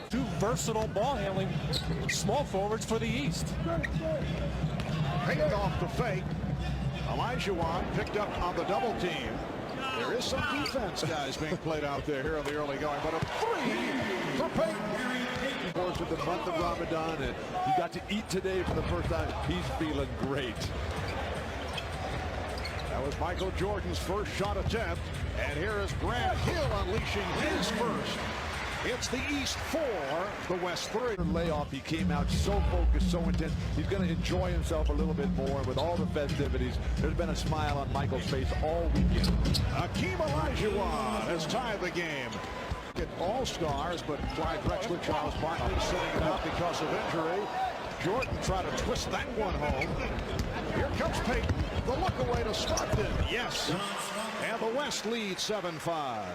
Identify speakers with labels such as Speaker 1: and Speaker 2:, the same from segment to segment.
Speaker 1: Two versatile ball handling small forwards for the East.
Speaker 2: Payton off the fake. Olajuwon picked up on the double team. There is some defense, guys, being played out there here in the early going, but a three for Payton.
Speaker 3: Of course, with the month of Ramadan, and he got to eat today for the first time. He's feeling great.
Speaker 2: That was Michael Jordan's first shot attempt, and here is Grant Hill unleashing his first. It's the East 4, the West 3.
Speaker 3: Layoff, he came out so focused, so intense. He's going to enjoy himself a little bit more with all the festivities. There's been a smile on Michael's face all weekend.
Speaker 2: Hakeem Olajuwon has tied the game. All-stars, but Clyde Drexler, Charles Barkley sitting it out because of injury. Jordan tried to twist that one home. Here comes Payton. The look away to Stockton. Yes. And the West leads 7-5.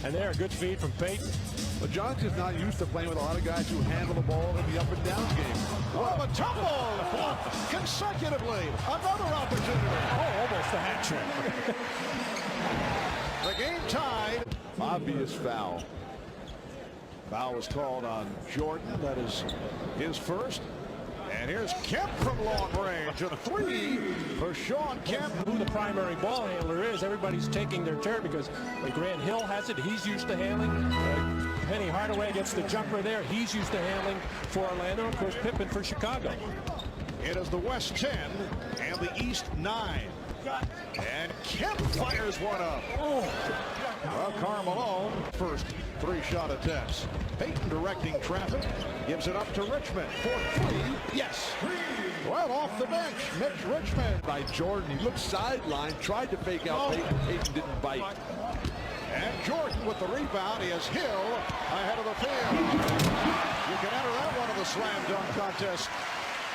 Speaker 1: And there, a good feed from Payton.
Speaker 3: But John's just not used to playing with a lot of guys who handle the ball in the up and down game.
Speaker 2: What a tumble! Consecutively, another opportunity.
Speaker 1: Oh, almost a hat trick.
Speaker 2: The game tied.
Speaker 3: Obvious foul.
Speaker 2: Foul was called on Jordan. That is his first. And here's Kemp from long range. A three for Shawn Kemp.
Speaker 1: Who the primary ball handler is, everybody's taking their turn because Grant Hill has it. He's used to handling. Penny Hardaway gets the jumper there. He's used to handling for Orlando. Of course, Pippen for Chicago.
Speaker 2: It is the West 10 and the East 9. And Kemp fires one up. Oh. Well, Karl Malone, first three-shot attempts. Payton directing traffic. Gives it up to Richmond for three. Yes. Well, off the bench, Mitch Richmond.
Speaker 3: By Jordan, he looked sidelined, tried to fake out Payton. Payton didn't bite.
Speaker 2: And Jordan with the rebound. He has Hill ahead of the field. You can enter that one in the slam dunk contest.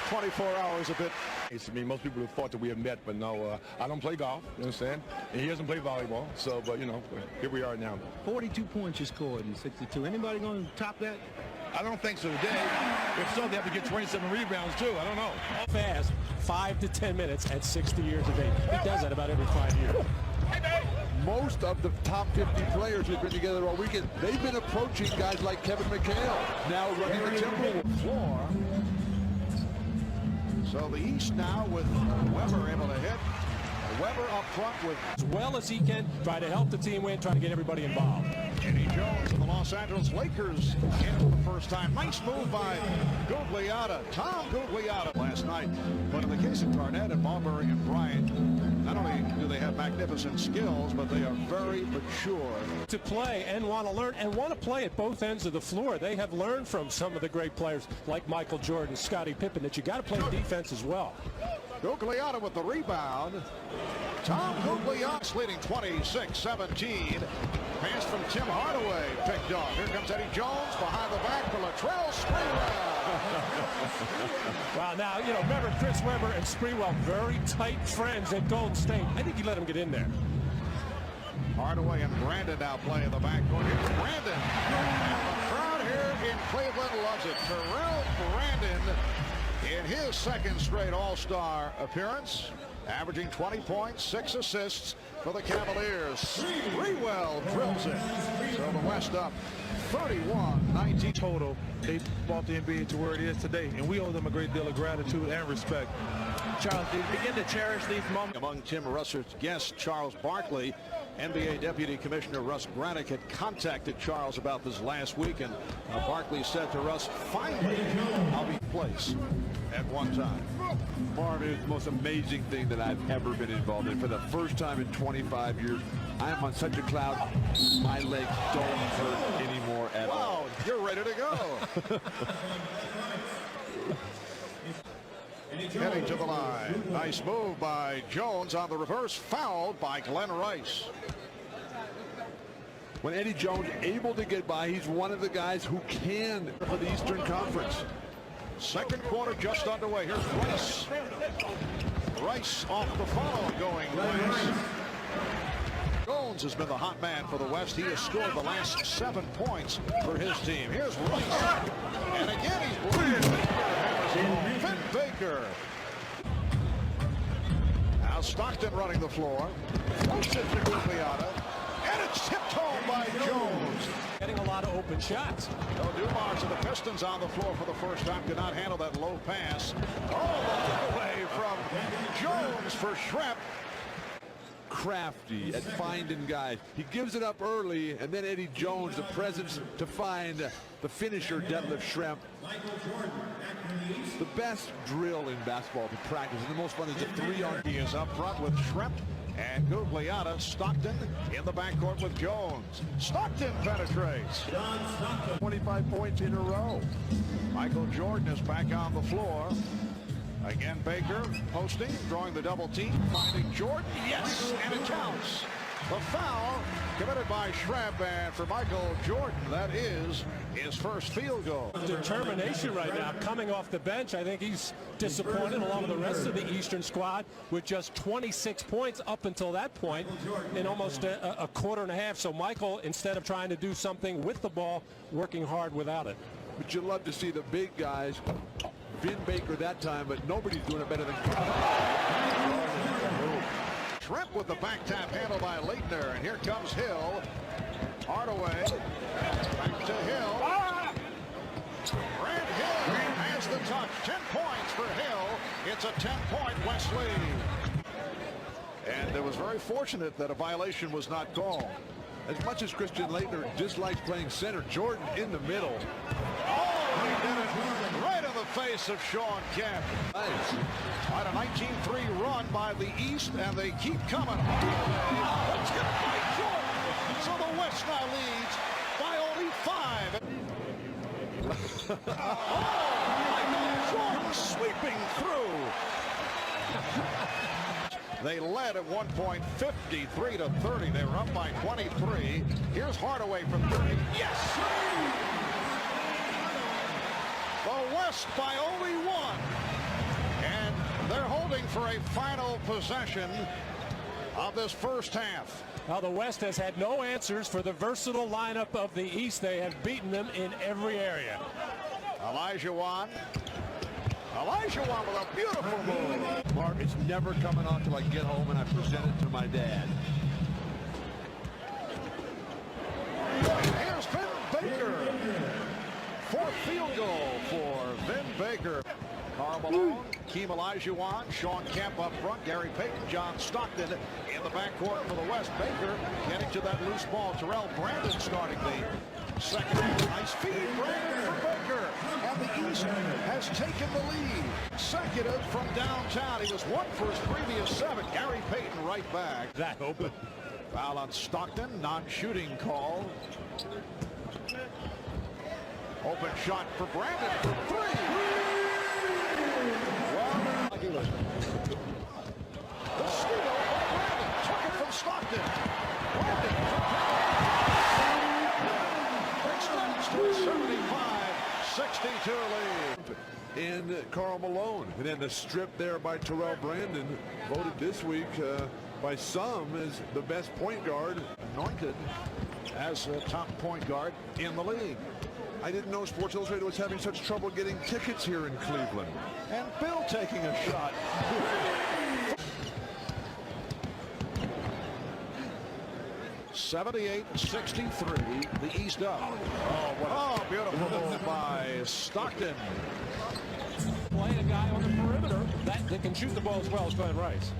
Speaker 2: 24 hours a bit.
Speaker 4: I mean, most people have thought that we have met, but no, I don't play golf, you understand? And he doesn't play volleyball, so, but, you know, here we are now.
Speaker 5: 42 points you scored in 62. Anybody going to top that?
Speaker 4: I don't think so today. If so, they have to get 27 rebounds, too. I don't know.
Speaker 1: Fast, 5 to 10 minutes at 60 years of age. He does that about every 5 years.
Speaker 3: Most of the top 50 players who've been together all weekend, they've been approaching guys like Kevin McHale, now running the Timberwolves
Speaker 2: floor. So the East now with Weber able to hit. Weber up front with
Speaker 1: as well as he can, try to help the team win, try to get everybody involved.
Speaker 2: Eddie Jones and the Los Angeles Lakers in for the first time. Nice move by Gugliotta, Tom Gugliotta last night. But in the case of Garnett and Marbury and Bryant, not only do they have magnificent skills, but they are very mature.
Speaker 1: To play and want to learn and want to play at both ends of the floor. They have learned from some of the great players like Michael Jordan, Scottie Pippen, that you got to play defense as well.
Speaker 2: Gugliotta with the rebound. Tom Gugliotta leading 26-17. Pass from Tim Hardaway picked off. Here comes Eddie Jones behind the back for Latrell Sprewell.
Speaker 1: Wow, now, you know, remember Chris Webber and Sprewell, very tight friends at Golden State. I think he let him get in there.
Speaker 2: Hardaway and Brandon now play in the backcourt. Here's Brandon. And the crowd here in Cleveland loves it. Terrell Brandon in his second straight All-Star appearance, averaging 20 points, 6 assists for the Cavaliers. Sprewell drills it. So the West up 31-19
Speaker 5: total. They brought the NBA to where it is today, and we owe them a great deal of gratitude and respect.
Speaker 6: Charles, do you begin to cherish these moments?
Speaker 2: Among Tim Russell's guests, Charles Barkley, NBA Deputy Commissioner Russ Granick had contacted Charles about this last week, and Barkley said to Russ, finally, I'll be place at one time.
Speaker 3: Marv, it's the most amazing thing that I've ever been involved in. For the first time in 25 years, I am on such a cloud, my legs don't hurt anymore at all.
Speaker 2: Wow, you're ready to go. Heading to the line. Nice move by Jones on the reverse, fouled by Glenn Rice.
Speaker 3: When Eddie Jones able to get by, he's one of the guys who can for the Eastern Conference.
Speaker 2: Second quarter just underway. Here's Rice. Rice off the follow going Rice. Jones has been the hot man for the West. He has scored the last 7 points for his team. Here's Rice. And again he's blocked. Finn Baker. Now Stockton running the floor. Floats it to Gugliotta. And it's tipped home by Jones.
Speaker 1: getting a lot of open shots.
Speaker 2: No, Dumars and the Pistons on the floor for the first time could not handle that low pass. Oh, the away from Jones for Schrempf.
Speaker 3: Crafty at finding guys. He gives it up early, and then Eddie Jones, the presence to find the finisher, Detlef Schrempf. The best drill in basketball to practice, and the most fun is the 3-on.
Speaker 2: He is up front with Schrempf and Gugliotta. Stockton in the backcourt with Jones. Stockton penetrates.
Speaker 3: 25 points in a row.
Speaker 2: Michael Jordan is back on the floor. Again, Baker posting, drawing the double team, finding Jordan. Yes, and it counts. The foul committed by Schrempf, and for Michael Jordan, that is his first field goal.
Speaker 1: Determination right now, coming off the bench. I think he's disappointed along with the rest of the Eastern squad with just 26 points up until that point in almost a quarter and a half. So Michael, instead of trying to do something with the ball, working hard without it.
Speaker 3: But you love to see the big guys. Vin Baker that time, but nobody's doing it better than
Speaker 2: Schrempf with the back tap handle by Leitner, and here comes Hill. Hardaway, back to Hill. Grant Hill has the touch. 10 points for Hill. It's a 10-point West lead. And it was very fortunate that a violation was not called.
Speaker 3: As much as Christian Leitner dislikes playing center, Jordan in the middle.
Speaker 2: Oh, he did it right in the face of Sean Kemp.
Speaker 3: Nice.
Speaker 2: Quite a 19-3 run by the East, and they keep coming. Let's get it by Jordan. So the West now leads by only 5. Oh, Jordan sweeping through. They led at one point 53-30. They were up by 23. Here's Hardaway from 30. Yes! The West by only 1. And they're holding for a final possession of this first half.
Speaker 1: Now the West has had no answers for the versatile lineup of the East. They have beaten them in every area.
Speaker 2: Olajuwon with a beautiful move.
Speaker 3: Mark, it's never coming on till I get home and I present it to my dad.
Speaker 2: Here's Vin Baker. Fourth field goal for Vin Baker. Karl Malone, Keem Olajuwon, Sean Kemp up front, Gary Payton, John Stockton in the backcourt for the West. Baker getting to that loose ball. Terrell Brandon starting the second. Nice feed, Brandon for Baker. And the East has taken the lead. Consecutive from downtown. He was 1 for his previous 7. Gary Payton right back.
Speaker 1: That open.
Speaker 2: Foul on Stockton, non-shooting call. Open shot for Brandon for 3. The steal by Brandon. Took it from Stockton. Brandon extends to a 75-62 lead.
Speaker 3: And Karl Malone. And then the strip there by Terrell Brandon, voted this week by some as the best point guard.
Speaker 2: Anointed as a top point guard in the league.
Speaker 3: I didn't know Sports Illustrated was having such trouble getting tickets here in Cleveland.
Speaker 2: And Bill taking a shot. (78-63), the East up. Oh, beautiful move by Stockton.
Speaker 1: Play a guy on the perimeter that can shoot the ball as well as Glenn Rice.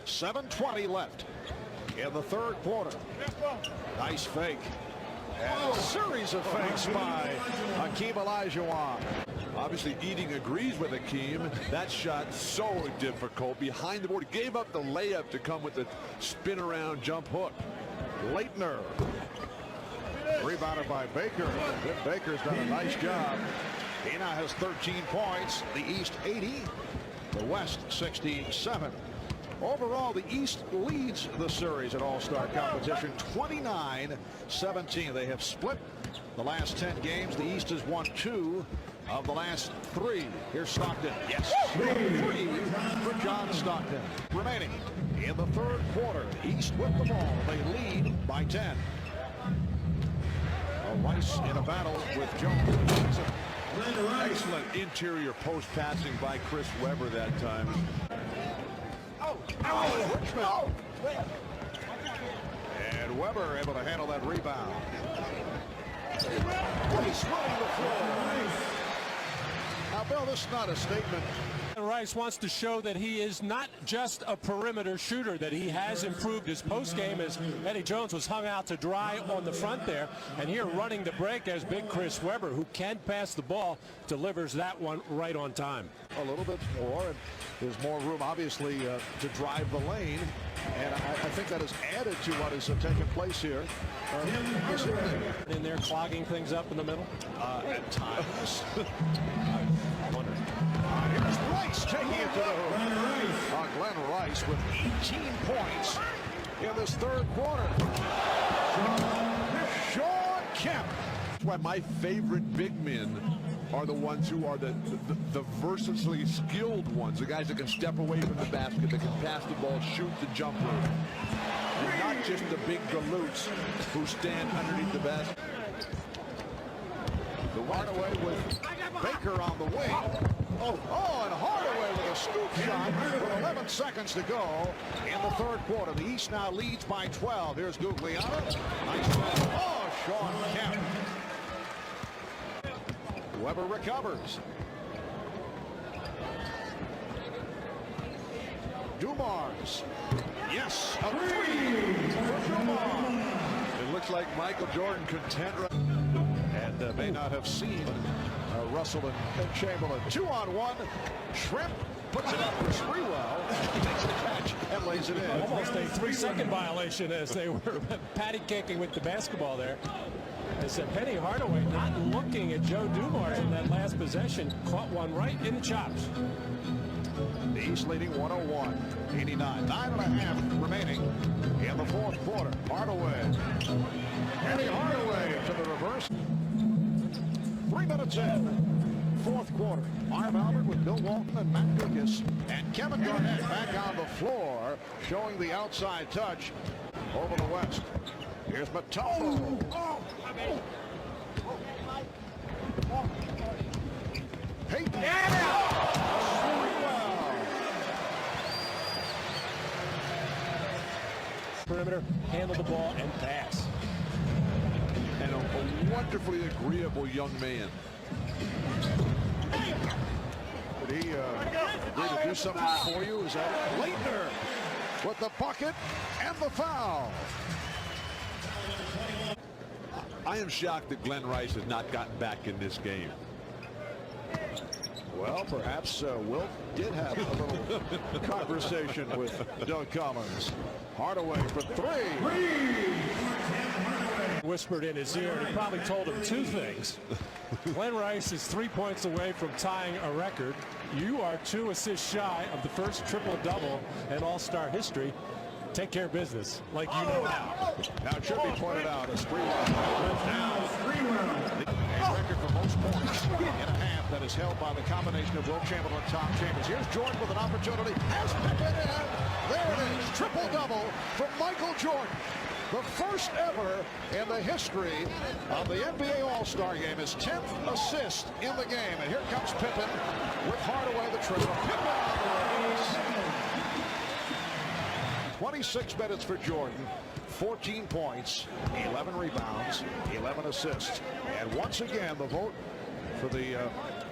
Speaker 2: 7:20 left in the third quarter. Nice fake. And a series of fakes by Hakeem Olajuwon.
Speaker 3: Obviously, Eating agrees with Hakeem. That shot so difficult. Behind the board, gave up the layup to come with the spin around jump hook.
Speaker 2: Leitner. Rebounded by Baker. Baker's done a nice job. He now has 13 points. The East 80. The West 67. Overall, the East leads the series at All-Star competition 29-17. They have split the last 10 games. The East has won 2 of the last 3. Here's Stockton. Yes. 3 for John Stockton. Remaining in the third quarter. The East with the ball. They lead by 10. Rice in a battle with Jones.
Speaker 3: Excellent interior post passing by Chris Webber that time.
Speaker 2: And Weber able to handle that rebound. Rice running the floor. Now, Bill, this is not a statement.
Speaker 1: Rice wants to show that he is not just a perimeter shooter, that he has improved his post game as Eddie Jones was hung out to dry on the front there. And here running the break as big Chris Weber, who can pass the ball, delivers that one right on time.
Speaker 2: A little bit more, and there's more room, obviously, to drive the lane. And I think that has added to what has taken place here.
Speaker 1: In there clogging things up in the middle?
Speaker 2: At times. Here's Rice taking it to the hoop. Glenn Rice with 18 points in this third quarter. Shawn Kemp.
Speaker 3: Why my favorite big men are the ones who are the versatily skilled ones, the guys that can step away from the basket, that can pass the ball, shoot the jumper. And not just the big galoots who stand underneath the basket.
Speaker 2: The Hardaway with Baker on the wing. And Hardaway with a scoop shot with 11 seconds to go in the third quarter. The East now leads by 12. Here's Guglielmo. Nice pass. Shawn Kemp. Weber recovers. Dumars. Yes, a three for Dumars.
Speaker 3: It looks like Michael Jordan content.
Speaker 2: And may not have seen Russell and Chamberlain. 2-on-1. Shrimp puts it up for Sprewell. Takes the catch and lays it in.
Speaker 1: Almost a 3-second violation as they were patty caking with the basketball there. As Penny Hardaway, not looking at Joe Dumars in that last possession, caught one right in the chops.
Speaker 2: The East leading 101-89. 9.5 remaining in the fourth quarter. Hardaway. Penny Hardaway to the reverse. 3 minutes in. Fourth quarter. Marv Albert with Bill Walton and Matt Lucas. And Kevin Garnett back on the floor, showing the outside touch over the West. Here's Matomo. Payton.
Speaker 1: Perimeter, handle the ball, and pass.
Speaker 3: And a wonderfully agreeable young man.
Speaker 2: Did he agree to do something for you? Is that it? Leitner with the bucket and the foul.
Speaker 3: I am shocked that Glenn Rice has not gotten back in this game.
Speaker 2: Well, perhaps Wilt did have a little conversation with Doug Collins. Hardaway for three.
Speaker 1: Whispered in his ear, and he probably told him two things. Glenn Rice is 3 points away from tying a record. You are 2 assists shy of the first triple-double in All-Star history. Take care of business, like you know now.
Speaker 2: Now it should be pointed out as a record for most points in a half that is held by the combination of Wilt Chamberlain and Tom Chambers. Here's Jordan with an opportunity. Has Pippen in. There it is. Triple-double from Michael Jordan. The first ever in the history of the NBA All-Star game. His 10th assist in the game. And here comes Pippen with Hardaway the triple. Pippen on the race. 26 minutes for Jordan. 14 points, 11 rebounds, 11 assists. And once again, the vote for the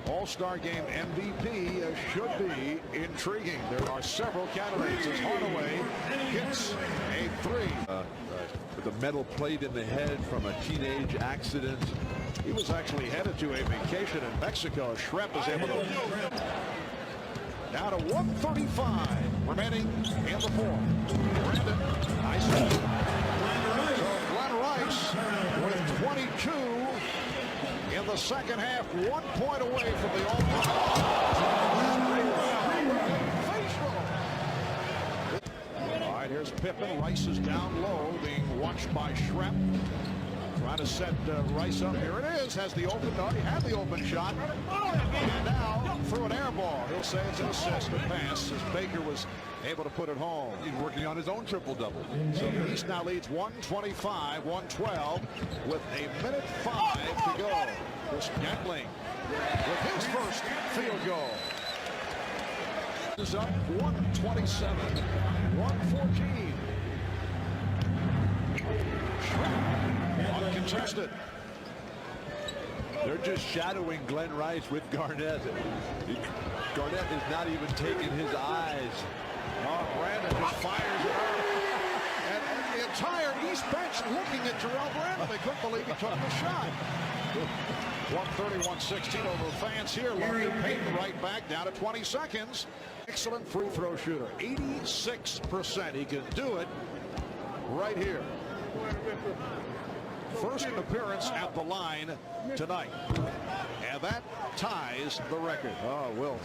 Speaker 2: All-Star Game MVP should be intriguing. There are several candidates as Hardaway hits a three.
Speaker 3: With the metal plate in the head from a teenage accident.
Speaker 2: He was actually headed to a vacation in Mexico. Shrimp is able to... Down to 1:35 remaining in the fourth. Brandon, nice. So Glenn Rice with 22 in the second half, 1 point away from the all right, here's Pippen. Rice is down low, being watched by Shrimp. Trying to set Rice up. Here it is. Has the open. No, he had the open shot. And now through an air ball. He'll say it's an assist, a pass, as Baker was able to put it home.
Speaker 3: He's working on his own triple-double.
Speaker 2: So the East now leads 125-112 with 1:05 to go. Chris Gatling with his first field goal. Is up 127-114. Shrimp, uncontested.
Speaker 3: They're just shadowing Glenn Rice with Garnett. Garnett is not even taking his eyes.
Speaker 2: Oh, Brandon just fires it out. And the entire East bench looking at Jarrell Brandon. They couldn't believe he took the shot. 131-16 over fans here. Larry Payton right back down to 20 seconds. Excellent free throw shooter. 86%. He can do it right here. First appearance at the line tonight. And that ties the record. Oh, Wilt.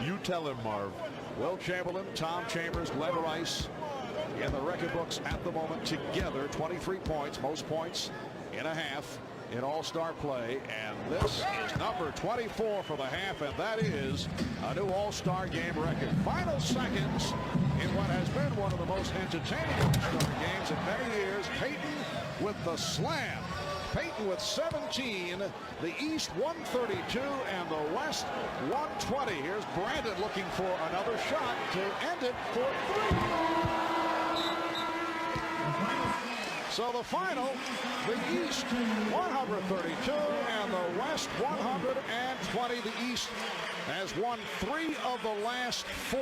Speaker 3: You tell him, Marv.
Speaker 2: Wilt Chamberlain, Tom Chambers, Glenn Rice in the record books at the moment together. 23 points, most points in a half in All-Star play. And this is number 24 for the half, and that is a new All-Star game record. Final seconds in what has been one of the most entertaining All-Star games in many years. Payton with the slam. Payton with 17, the East 132 and the West 120. Here's Brandon looking for another shot to end it for three. So the final, the East 132 and the West 120. The East has won 3 of the last 4